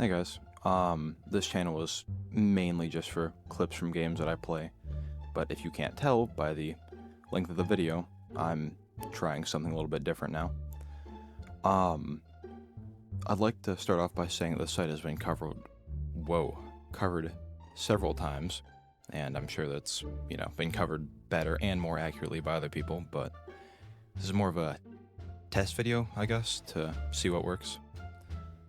Hey guys, this channel is mainly just for clips from games that I play, but if you can't tell by the length of the video, I'm trying something a little bit different now. I'd like to start off by saying that the site has been covered several times, and I'm sure that's, been covered better and more accurately by other people, but this is more of a test video, I guess, to see what works.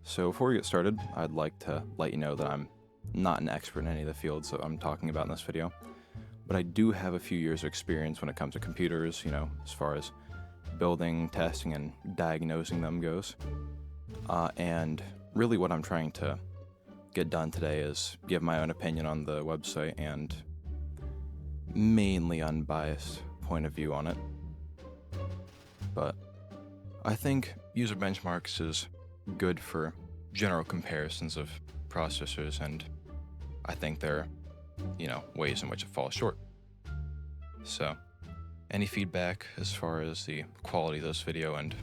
So before we get started, I'd like to let you know that I'm not an expert in any of the fields that I'm talking about in this video, but I do have a few years of experience when it comes to computers, as far as building, testing, and diagnosing them goes. And really what I'm trying to get done today is give my own opinion on the website and mainly unbiased point of view on it. But I think UserBechmarks is good for general comparisons of processors, and I think there are, ways in which it falls short. So, any feedback as far as the quality of this video and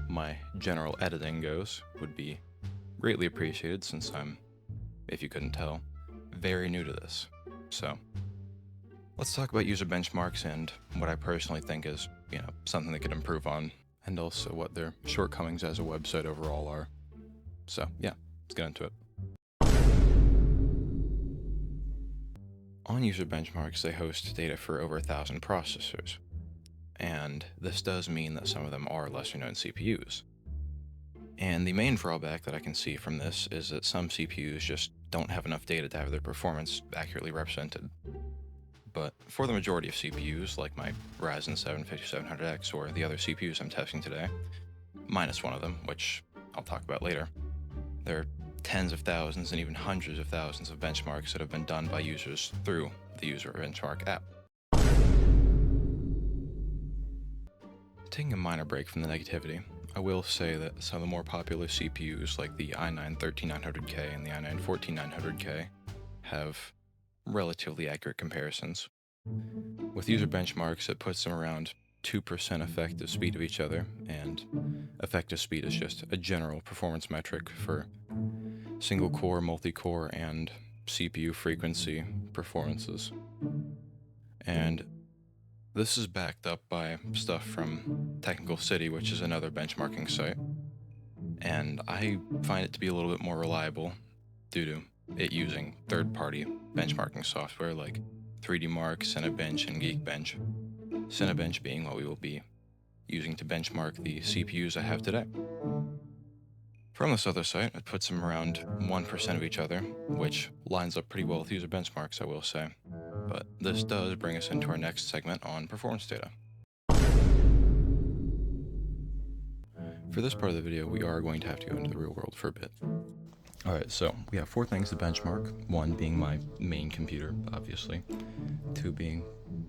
my general editing goes would be greatly appreciated, since I'm, if you couldn't tell, very new to this. So, let's talk about UserBechmarks and what I personally think is, something they could improve on, and also what their shortcomings as a website overall are. So yeah, let's get into it. On UserBechmarks, they host data for over 1,000 processors, and this does mean that some of them are lesser known CPUs. And the main drawback that I can see from this is that some CPUs just don't have enough data to have their performance accurately represented. But for the majority of CPUs, like my Ryzen 7 5700X or the other CPUs I'm testing today, minus one of them, which I'll talk about later, there are tens of thousands and even hundreds of thousands of benchmarks that have been done by users through the UserBechmark app. Taking a minor break from the negativity, I will say that some of the more popular CPUs like the i9-13900K and the i9-14900K have relatively accurate comparisons. With UserBechmarks, it puts them around 2% effective speed of each other, and effective speed is just a general performance metric for single core, multi-core, and CPU frequency performances. And this is backed up by stuff from Technical City, which is another benchmarking site, and I find it to be a little bit more reliable due to it using third-party benchmarking software like 3DMark, Cinebench, and Geekbench. Cinebench being what we will be using to benchmark the CPUs I have today. From this other site, it puts them around 1% of each other, which lines up pretty well with UserBechmarks, I will say. But this does bring us into our next segment on performance data. For this part of the video, we are going to have to go into the real world for a bit. Alright, so we have 4 things to benchmark, 1 being my main computer, obviously, 2 being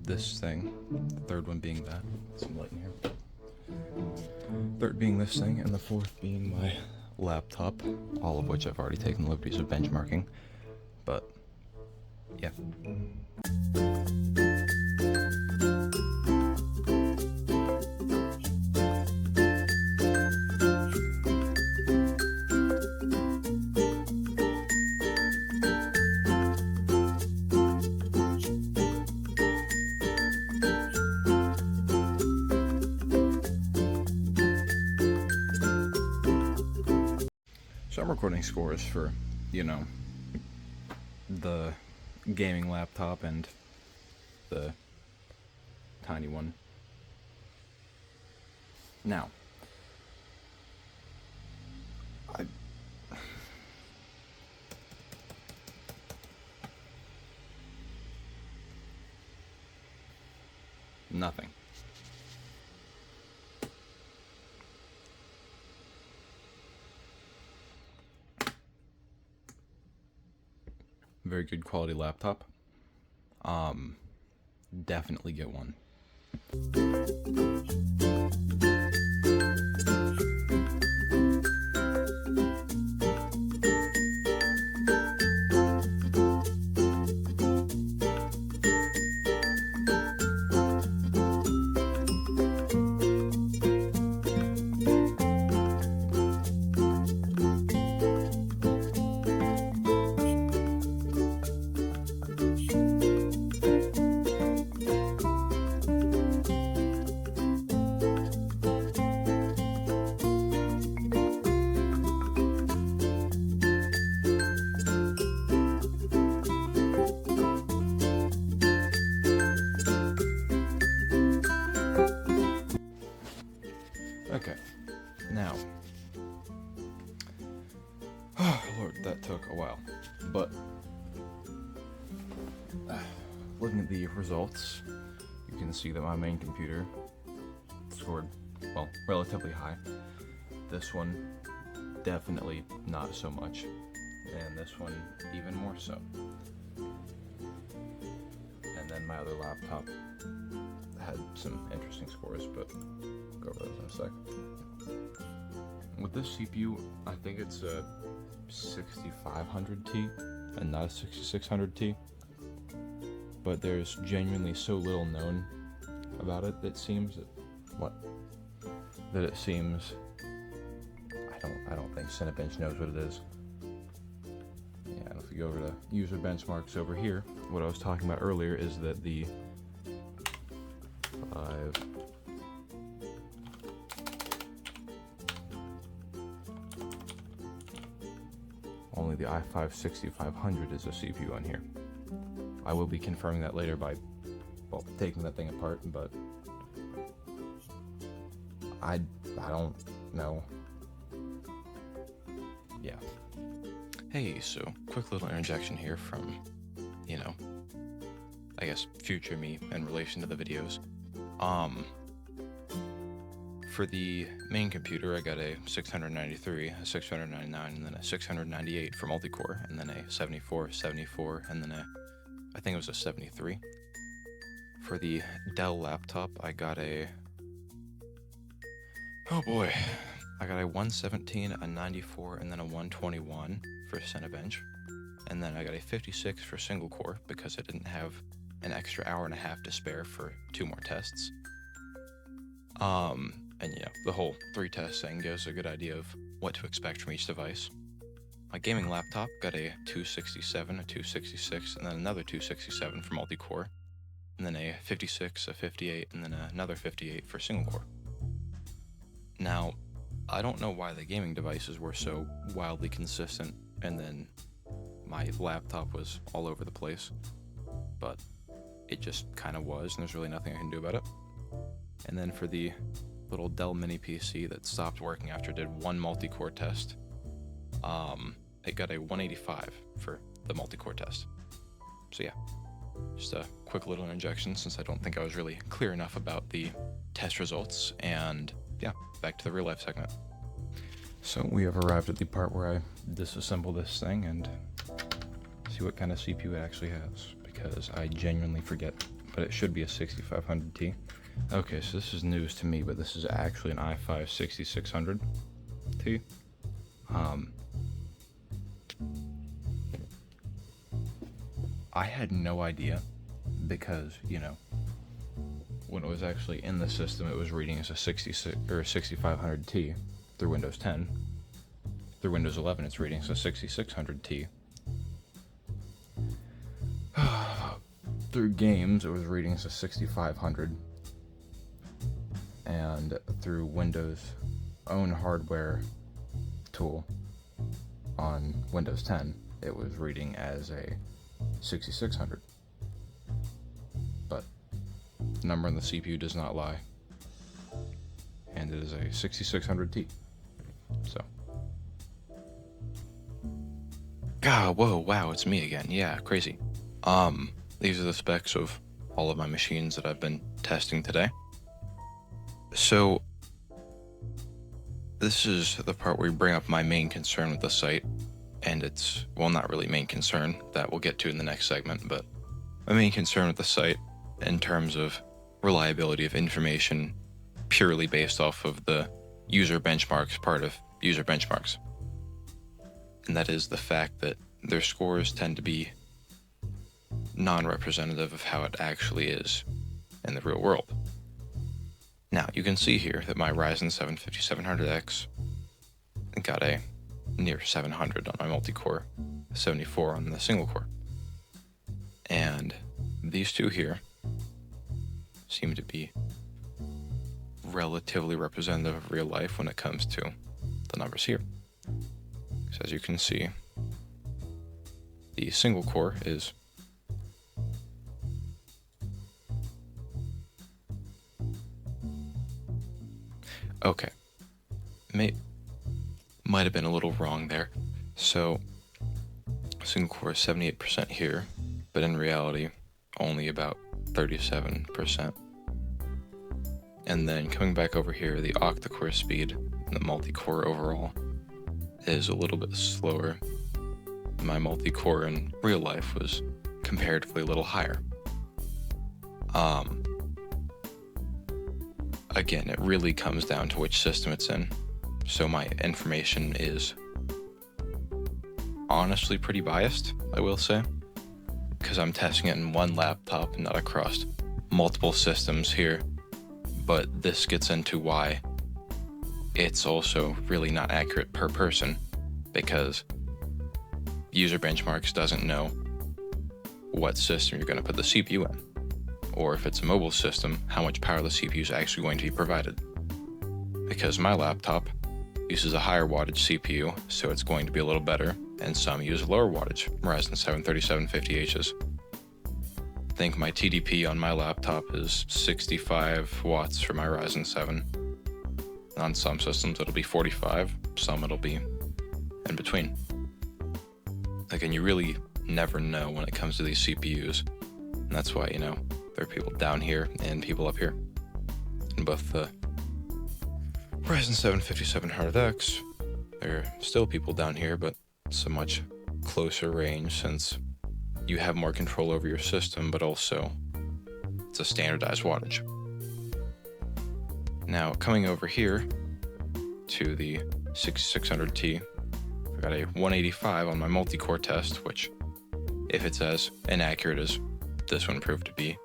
this thing, the 3rd one being that, some light in here, 3rd being this thing, and the 4th being my laptop, all of which I've already taken the liberties of benchmarking, but yeah. So I'm recording scores for, the gaming laptop and the tiny one. Now, nothing. Very good quality laptop. Definitely get one. looking at the results, you can see that my main computer scored, well, relatively high. This one, definitely not so much. And this one, even more so. And then my other laptop had some interesting scores, but I'll go over those in a sec. With this CPU, I think it's a 6500T and not a 6600T. But there's genuinely so little known about it, it seems that it seems I don't think Cinebench knows what it is. Yeah, and if we go over to UserBechmarks over here, what I was talking about earlier is that the only the i5 6500 is a CPU on here. I will be confirming that later by, well, taking that thing apart, but I don't know. Yeah. Hey, so quick little interjection here from, I guess future me in relation to the videos. For the main computer, I got a 693, a 699, and then a 698 for multi-core, and then a 74, 74, and then I think it was a 73. For the Dell laptop, I got a, oh boy, I got a 117, a 94, and then a 121 for Cinebench. And then I got a 56 for single core because I didn't have an extra hour and a half to spare for 2 more tests. And the whole 3 test thing gives a good idea of what to expect from each device. My gaming laptop got a 267, a 266, and then another 267 for multi-core, and then a 56, a 58, and then another 58 for single core. Now, I don't know why the gaming devices were so wildly consistent, and then my laptop was all over the place, but it just kind of was, and there's really nothing I can do about it. And then for the little Dell mini PC that stopped working after I did 1 multi-core test, it got a 185 for the multi-core test. So yeah, just a quick little interjection since I don't think I was really clear enough about the test results, and yeah, back to the real life segment. So we have arrived at the part where I disassemble this thing and see what kind of CPU it actually has, because I genuinely forget, but it should be a 6500T. Okay, so this is news to me, but this is actually an i5 6600T. I had no idea because, when it was actually in the system, it was reading as a 66 or a 6500T through Windows 10. Through Windows 11, it's reading as a 6600T. Through games, it was reading as a 6500. And through Windows' own hardware tool on Windows 10, it was reading as a 6600. But the number on the CPU does not lie, and it is a 6600T. So, God, whoa, wow, it's me again. Yeah, crazy. These are the specs of all of my machines that I've been testing today. So, this is the part where we bring up my main concern with the site, and it's, well, not really main concern, that we'll get to in the next segment, but my main concern with the site in terms of reliability of information purely based off of the UserBechmarks part of UserBechmarks. And that is the fact that their scores tend to be non-representative of how it actually is in the real world. Now, you can see here that my Ryzen 7 5700X got a near 700 on my multi-core, 74 on the single core. And these two here seem to be relatively representative of real life when it comes to the numbers here. So as you can see, the single core is okay. Might have been a little wrong there. So single core is 78% here, but in reality, only about 37%. And then coming back over here, the octa-core speed, and the multi-core overall, is a little bit slower. My multi-core in real life was comparatively a little higher. Again, it really comes down to which system it's in. So my information is honestly pretty biased, I will say, because I'm testing it in one laptop and not across multiple systems here. But this gets into why it's also really not accurate per person, because UserBechmarks doesn't know what system you're going to put the CPU in, or if it's a mobile system, how much power the CPU is actually going to be provided. Because my laptop uses a higher wattage CPU, so it's going to be a little better, and some use lower wattage Ryzen 7 3750Hs. I think my TDP on my laptop is 65 watts for my Ryzen 7. On some systems it'll be 45, some it'll be in between. Again, you really never know when it comes to these CPUs, and that's why, there are people down here and people up here. In both the Ryzen 7 5700X, there are still people down here, but it's a much closer range since you have more control over your system, but also it's a standardized wattage. Now, coming over here to the 6600T, I got a 185 on my multi-core test, which, if it's as inaccurate as this one proved to be,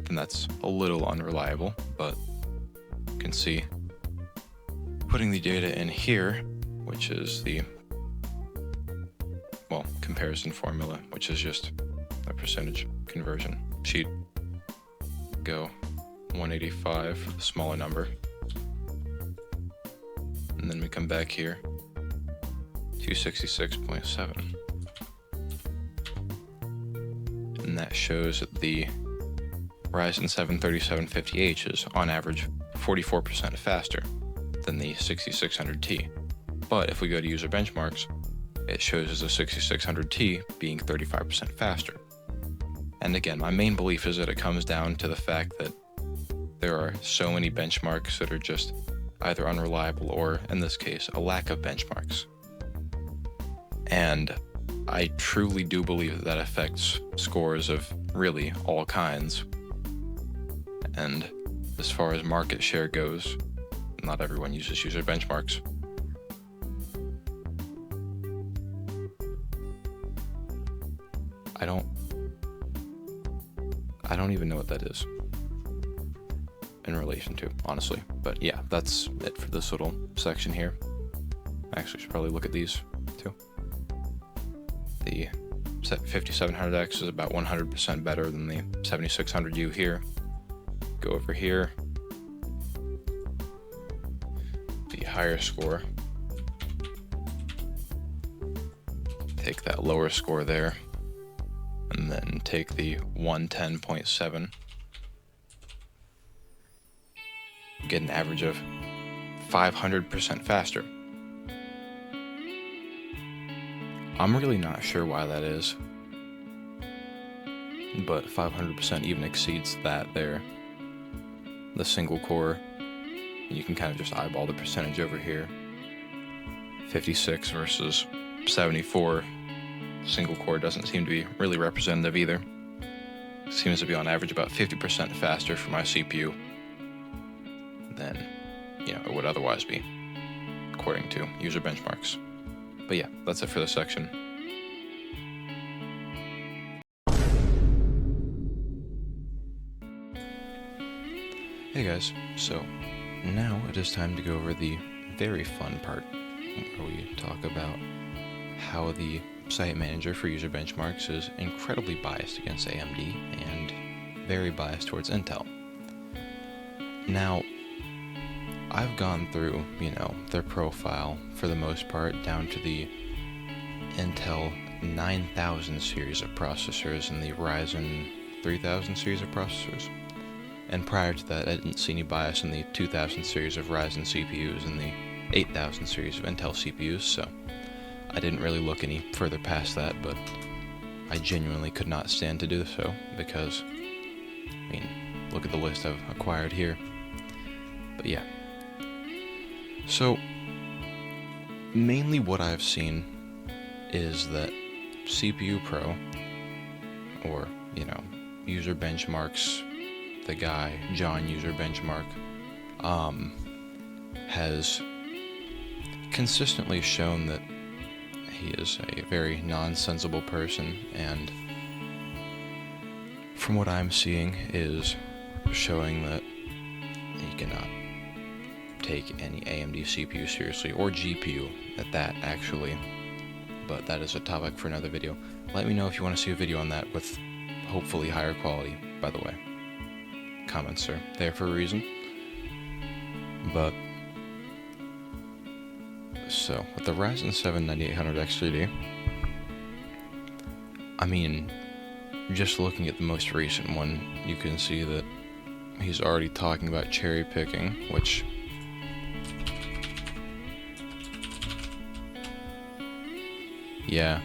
then that's a little unreliable, but you can see putting the data in here, which is the comparison formula, which is just a percentage conversion sheet. Go 185, smaller number. And then we come back here, 266.7. And that shows that the Ryzen 7 3750H is on average 44% faster than the 6600T. But if we go to UserBechmarks, it shows as a 6600T being 35% faster. And again, my main belief is that it comes down to the fact that there are so many benchmarks that are just either unreliable or, in this case, a lack of benchmarks. And I truly do believe that affects scores of really all kinds. And as far as market share goes, not everyone uses UserBechmarks. I don't even know what that is in relation to, honestly. But yeah, that's it for this little section here. Actually, should probably look at these too. The 5700X is about 100% better than the 7600U here. Go over here. The higher score. Take that lower score there. And then take the 110.7. Get an average of 500% faster. I'm really not sure why that is, but 500% even exceeds that there. The single core, you can kind of just eyeball the percentage over here. 56 versus 74. Single core doesn't seem to be really representative either. Seems to be on average about 50% faster for my CPU than it would otherwise be, according to UserBechmarks. But yeah, that's it for this section. Hey guys, so now it is time to go over the very fun part, where we talk about how the site manager for UserBechmarks is incredibly biased against AMD and very biased towards Intel. Now, I've gone through, their profile for the most part down to the Intel 9000 series of processors and the Ryzen 3000 series of processors. And prior to that, I didn't see any bias in the 2000 series of Ryzen CPUs and the 8000 series of Intel CPUs, so I didn't really look any further past that, but I genuinely could not stand to do so because I mean, look at the list I've acquired here. But yeah. So, mainly what I've seen is that CPU Pro, or, UserBechmarks, the guy, John UserBechmark, has consistently shown that he is a very nonsensible person, and from what I'm seeing is showing that he cannot take any AMD CPU seriously, or GPU at that, actually. But that is a topic for another video. Let me know if you want to see a video on that with hopefully higher quality, by the way. Comments are there for a reason. But so, with the Ryzen 7 9800X3D, I mean, just looking at the most recent one, you can see that he's already talking about cherry picking, which yeah.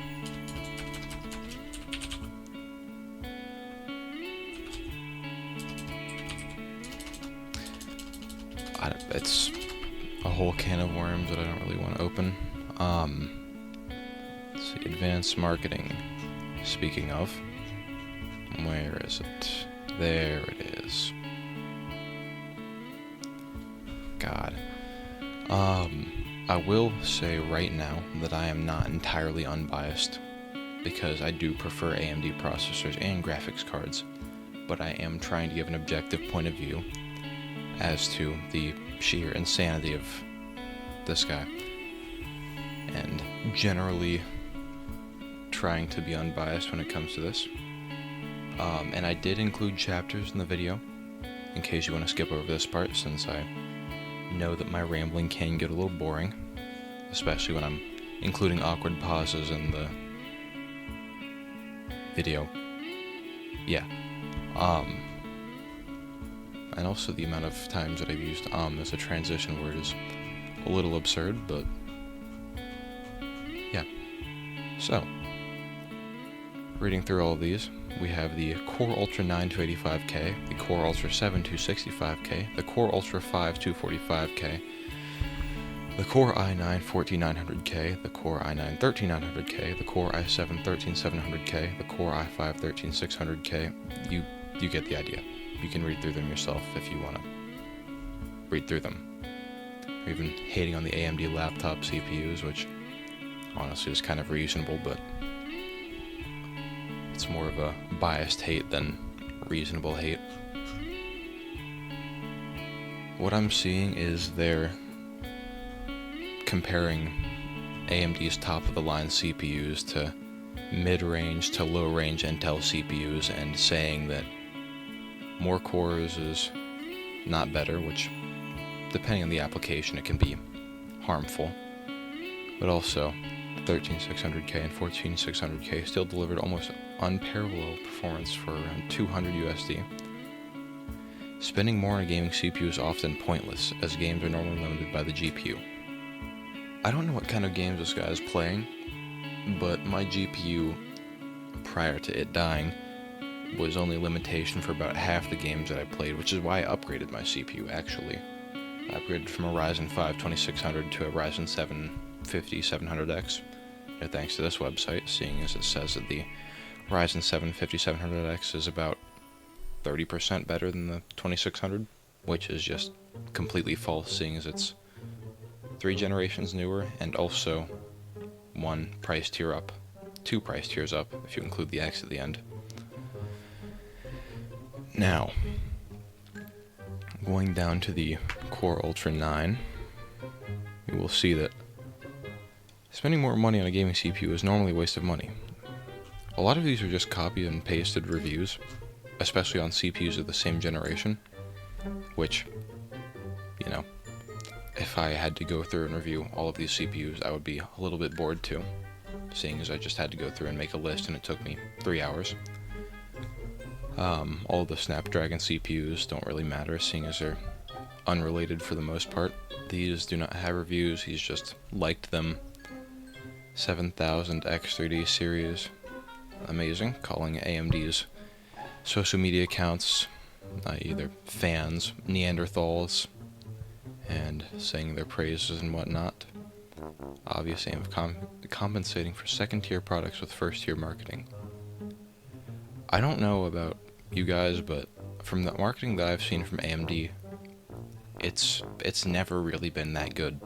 It's a whole can of worms that I don't really want to open. Let's see, advanced marketing. Speaking of, where is it? There it is. God. I will say right now that I am not entirely unbiased, because I do prefer AMD processors and graphics cards, but I am trying to give an objective point of view as to the sheer insanity of this guy, and generally trying to be unbiased when it comes to this. And I did include chapters in the video, in case you want to skip over this part, since I know that my rambling can get a little boring, especially when I'm including awkward pauses in the video. Yeah. And also the amount of times that I've used as a transition word is a little absurd, but yeah. So, reading through all of these, we have the Core Ultra 9 285K, the Core Ultra 7 265K, the Core Ultra 5 245K, the Core i9 14900K, the Core i9 13900K, the Core i7 13700K, the Core i5 13600K. You get the idea. You can read through them yourself if you want to read through them. Or even hating on the AMD laptop CPUs, which honestly is kind of reasonable, but it's more of a biased hate than reasonable hate. What I'm seeing is they're comparing AMD's top-of-the-line CPUs to mid-range to low-range Intel CPUs and saying that more cores is not better, which, depending on the application, it can be harmful. But also, 13600K and 14600K still delivered almost unparalleled performance for around 200 USD. Spending more on a gaming CPU is often pointless, as games are normally limited by the GPU. I don't know what kind of games this guy is playing, but my GPU, prior to it dying, was only a limitation for about half the games that I played, which is why I upgraded my CPU, actually. I upgraded from a Ryzen 5 2600 to a Ryzen 7 5700X, thanks to this website, seeing as it says that the Ryzen 7 5700X is about 30% better than the 2600, which is just completely false, seeing as it's 3 generations newer, and also 1 price tier up, 2 price tiers up, if you include the X at the end. Now, going down to the Core Ultra 9, you will see that spending more money on a gaming CPU is normally a waste of money. A lot of these are just copied and pasted reviews, especially on CPUs of the same generation, which, if I had to go through and review all of these CPUs, I would be a little bit bored too, seeing as I just had to go through and make a list and it took me 3 hours. All the Snapdragon CPUs don't really matter, seeing as they're unrelated for the most part. These do not have reviews, he's just liked them. 7000X3D series, amazing, calling AMD's social media accounts, either fans, Neanderthals, and saying their praises and whatnot. Obviously, I'm compensating for second-tier products with first-tier marketing. I don't know about you guys, but from the marketing that I've seen from AMD, it's never really been that good.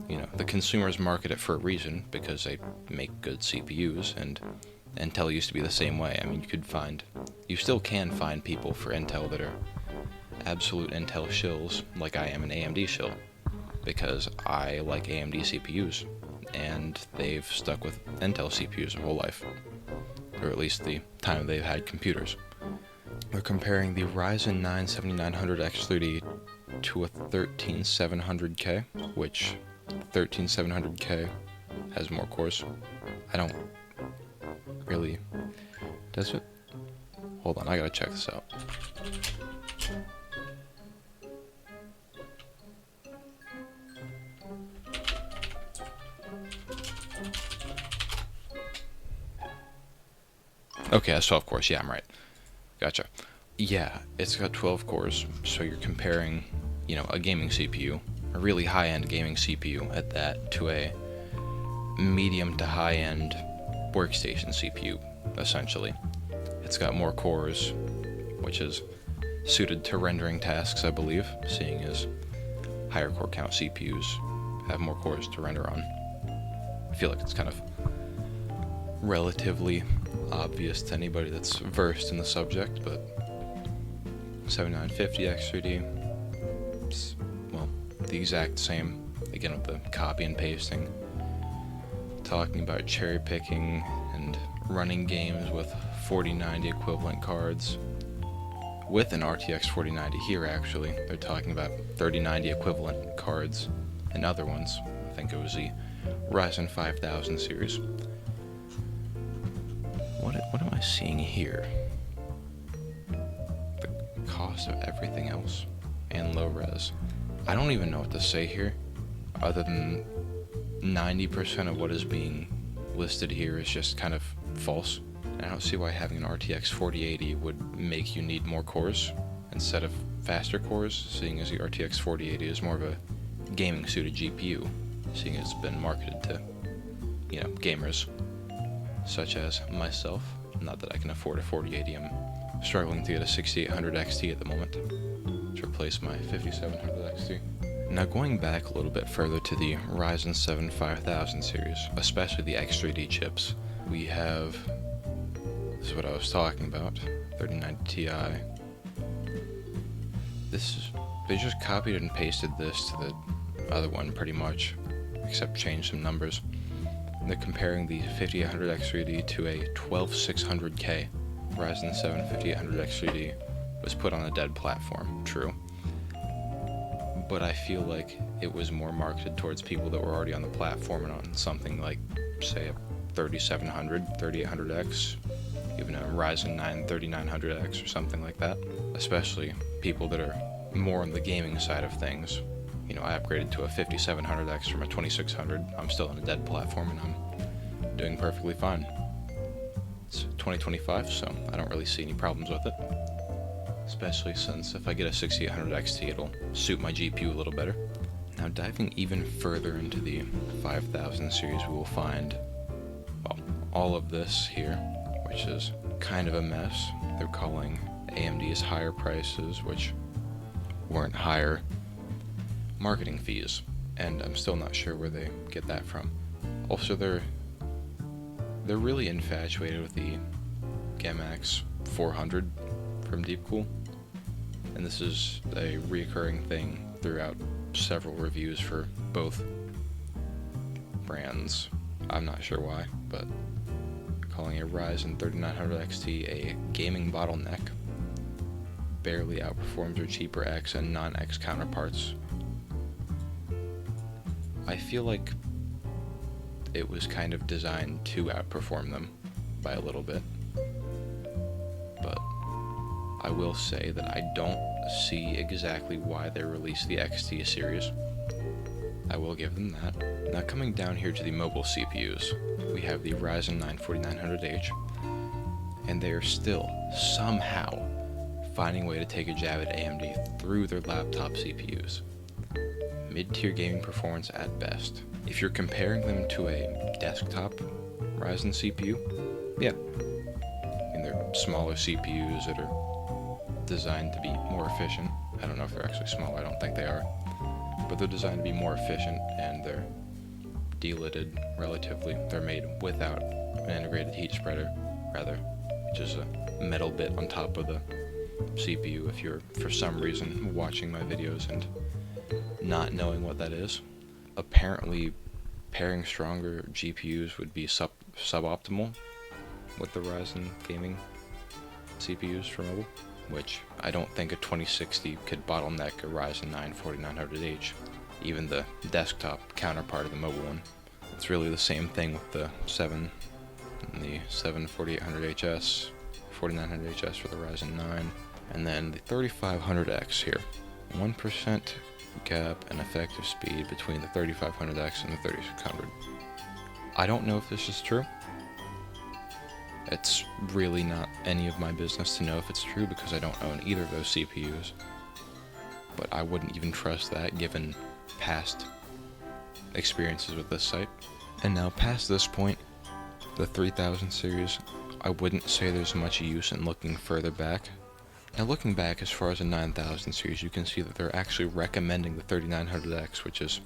You know, the consumers market it for a reason, because they make good CPUs, and Intel used to be the same way. I mean, you still can find people for Intel that are absolute Intel shills, like I am an AMD shill, because I like AMD CPUs, and they've stuck with Intel CPUs their whole life, or at least the time they've had computers. We're comparing the Ryzen 9 7900X3D to a 13700K, which 13700K has more cores. I don't really... Does it? Hold on, I gotta check this out. Okay, that's 12 cores. Yeah, I'm right. Gotcha. Yeah, it's got 12 cores, so you're comparing, you know, a gaming CPU, a really high-end gaming CPU at that, to a medium to high-end workstation CPU, essentially. It's got more cores, which is suited to rendering tasks, I believe, seeing as higher core count CPUs have more cores to render on. I feel like it's kind of relatively obvious to anybody that's versed in the subject, but 7950X3D, well, the exact same, again with the copy and pasting. Talking about cherry picking and running games with 4090 equivalent cards, with an RTX 4090 here actually. They're talking about 3090 equivalent cards and other ones. I think it was the Ryzen 5000 series. What am I seeing here? The cost of everything else and low res. I don't even know what to say here, other than 90% of what is being listed here is just kind of false. And I don't see why having an RTX 4080 would make you need more cores instead of faster cores, seeing as the RTX 4080 is more of a gaming suited GPU, seeing as it's been marketed to, you know, gamers such as myself. Not that I can afford a 4080, I'm struggling to get a 6800 XT at the moment to replace my 5700 XT. Now going back a little bit further to the Ryzen 7 5000 series, especially the X3D chips, we have, this is what I was talking about, 3090 Ti. They just copied and pasted this to the other one pretty much, except changed some numbers. They're comparing the 5800 X3D to a 12600K. Ryzen 7 5800 X3D was put on a dead platform, true. But I feel like it was more marketed towards people that were already on the platform and on something like, say, a 3700, 3800X, even a Ryzen 9 3900X or something like that. Especially people that are more on the gaming side of things. You know, I upgraded to a 5700X from a 2600. I'm still on a dead platform and I'm doing perfectly fine. It's 2025, so I don't really see any problems with it. Especially since if I get a 6800 XT, it'll suit my GPU a little better. Now diving even further into the 5000 series, we will find, well, all of this here, which is kind of a mess. They're calling AMD's higher prices, which weren't higher, marketing fees, and I'm still not sure where they get that from. Also, they're really infatuated with the GeMax 400 from Deepcool, and this is a recurring thing throughout several reviews for both brands. I'm not sure why, but calling a Ryzen 3900 XT a gaming bottleneck barely outperforms their cheaper X and non-X counterparts. I feel like it was kind of designed to outperform them by a little bit, but I will say that I don't see exactly why they released the XT series. I will give them that. Now coming down here to the mobile CPUs, we have the Ryzen 9 4900H, and they are still somehow finding a way to take a jab at AMD through their laptop CPUs. Mid-tier gaming performance at best. If you're comparing them to a desktop Ryzen CPU, yeah. I mean, they're smaller CPUs that are designed to be more efficient. I don't know if they're actually smaller, I don't think they are. But they're designed to be more efficient, and they're delidded relatively. They're made without an integrated heat spreader, rather, which is a metal bit on top of the CPU if you're, for some reason, watching my videos and not knowing what that is. Apparently, pairing stronger GPUs would be suboptimal with the Ryzen gaming CPUs for mobile, which I don't think a 2060 could bottleneck a Ryzen 9 4900H, even the desktop counterpart of the mobile one. It's really the same thing with the 7 and the 4800HS, 4900HS for the Ryzen 9, and then the 3500X here. 1% gap in effective speed between the 3500X and the 3600. I don't know if this is true. It's really not any of my business to know if it's true because I don't own either of those CPUs. But I wouldn't even trust that given past experiences with this site. And now past this point, the 3000 series, I wouldn't say there's much use in looking further back. Now looking back as far as the 9000 series, you can see that they're actually recommending the 3900X, which is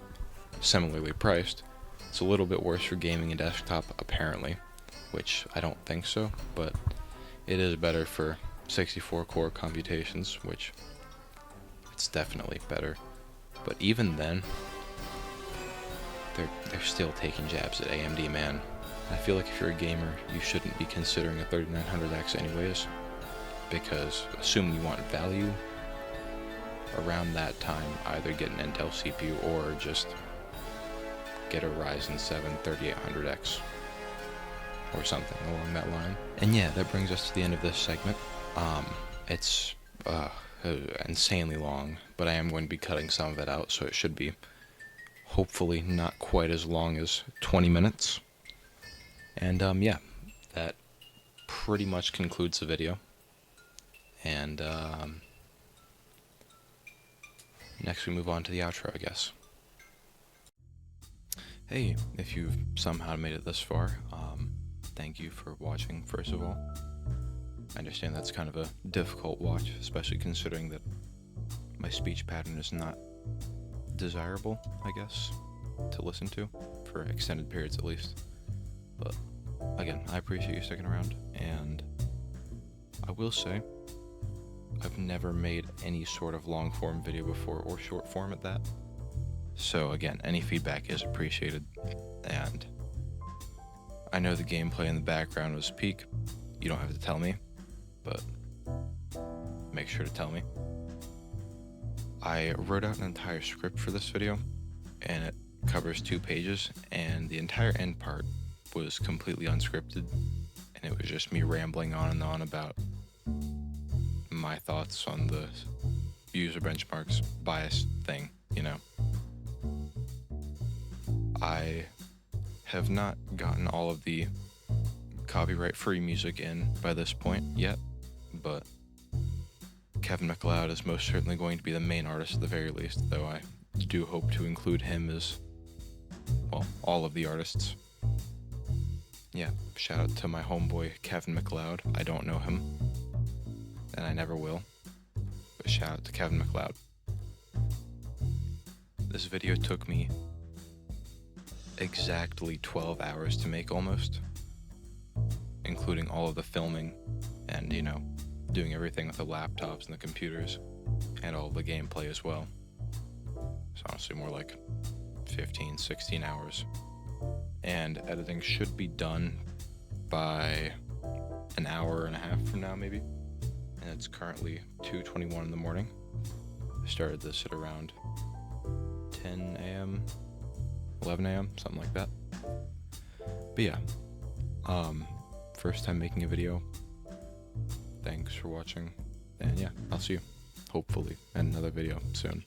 similarly priced. It's a little bit worse for gaming and desktop, apparently, which I don't think so, but it is better for 64-core computations, which it's definitely better. But even then, they're still taking jabs at AMD, man. I feel like if you're a gamer, you shouldn't be considering a 3900X anyways, because assuming you want value, around that time, either get an Intel CPU or just get a Ryzen 7 3800X or something along that line. And yeah, that brings us to the end of this segment. It's insanely long, but I am going to be cutting some of it out, so it should be hopefully not quite as long as 20 minutes. And yeah, that pretty much concludes the video. And next we move on to the outro, I guess. Hey, if you've somehow made it this far, thank you for watching, first of all. I understand that's kind of a difficult watch, especially considering that my speech pattern is not desirable, I guess, to listen to, for extended periods at least. But again, I appreciate you sticking around, and I will say, I've never made any sort of long form video before, or short form at that. So again, any feedback is appreciated, and I know the gameplay in the background was peak. You don't have to tell me, but make sure to tell me. I wrote out an entire script for this video, and it covers 2 pages, and the entire end part was completely unscripted, and it was just me rambling on and on about my thoughts on the UserBechmarks bias thing, you know. I have not gotten all of the copyright-free music in by this point yet, but Kevin MacLeod is most certainly going to be the main artist at the very least, though I do hope to include him as, well, all of the artists. Yeah, shout out to my homeboy Kevin MacLeod. I don't know him, and I never will, but shout out to Kevin MacLeod. This video took me exactly 12 hours to make almost, including all of the filming and, you know, doing everything with the laptops and the computers and all the gameplay as well. It's honestly more like 15, 16 hours. And editing should be done by an hour and a half from now, maybe. And it's currently 2:21 in the morning. I started this at around 10 a.m., 11 a.m., something like that. But yeah, first time making a video. Thanks for watching, and yeah, I'll see you, hopefully, in another video soon.